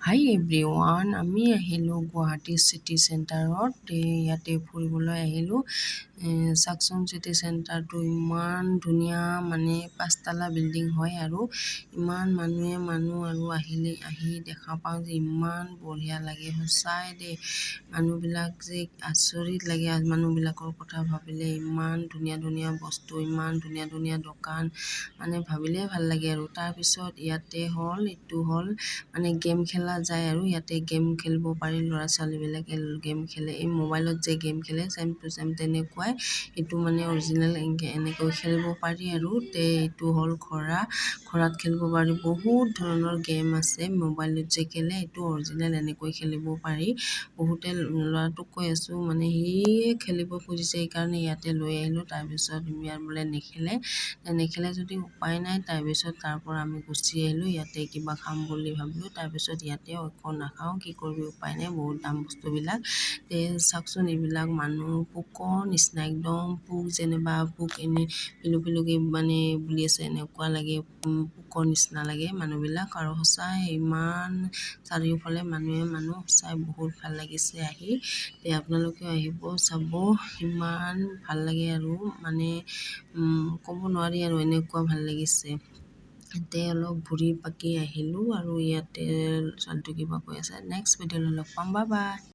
হাই everyone, আমি আহিলোঁ Guwahati city চেণ্টাৰত। ইয়াতে ফুৰিবলৈ আহিলোঁ। চাকচোন চিটি চেণ্টাৰটো ইমান ধুনীয়া, মানে 5 তালা বিল্ডিং হয় আৰু ইমান মানুহ আৰু আহি দেখা পাওঁ যে ইমান বঢ়িয়া লাগে সঁচাই দেই। মানুহবিলাক যে আচৰিত লাগে, মানুহবিলাকৰ কথা ভাবিলে। ইমান ধুনীয়া ধুনীয়া বস্তু, ইমান ধুনীয়া ধুনীয়া দোকান, মানে ভাবিলে ভাল লাগে আৰু। তাৰপিছত ইয়াতে এইটো হ'ল মানে গেম খেলা যায় আৰু ইয়াতে গেম খেলিব পাৰি। ল'ৰা ছোৱালীবিলাকে গেম খেলে, এই মোবাইলত যে গেম খেলে চেম টু চেম তেনেকুৱাই। এইটো মানে অৰিজিনেল এনেকৈ খেলিব পাৰি আৰু। এইটো হ'ল ঘোঁৰাত খেলিব পাৰি। বহুত ধৰণৰ গেম আছে মোবাইলত যে খেলে, এইটো অৰিজিনেল এনেকৈ খেলিব পাৰি। বহুতে ল'ৰাটোক কৈ আছোঁ, মানে সিয়ে খেলিব খুজিছে, সেইকাৰণে ইয়াতে লৈ আহিলোঁ। তাৰপিছত ইয়াৰ বোলে নেখেলে যদি উপায় নাই। তাৰপিছত তাৰ পৰা আমি গুচি আহিলোঁ। ইয়াতে কিবা খাম বুলি ভাবিলোঁ। তাৰপিছত ইয়াতে একো নাখাওঁ, কি কৰিবি উপায় নাই, বহুত দাম বস্তুবিলাক। চাওকচোন, এইবিলাক মানুহ পোকৰ নিচিনা, একদম পোক, যেনিবা পোক এনে পিলুকি মানে বুলি আছে, এনেকুৱা লাগে। পোকৰ নিচিনা লাগে মানুহবিলাক। আৰু সঁচাই ইমান চাৰিওফালে মানুহ, সঁচাই বহুত ভাল লাগিছে আহি। আপোনালোকেও আহিব, চাব, ইমান ভাল লাগে আৰু মানে ক'ব নোৱাৰি আৰু, এনেকুৱা ভাল লাগিছে। ইয়াতে অলপ ঘূৰি পাকি আহিলোঁ আৰু ইয়াতে ছোৱালীটো কিবা কৈ আছে। নেক্সট ভিডিঅ'লৈ লগ পাম, বাই বাই।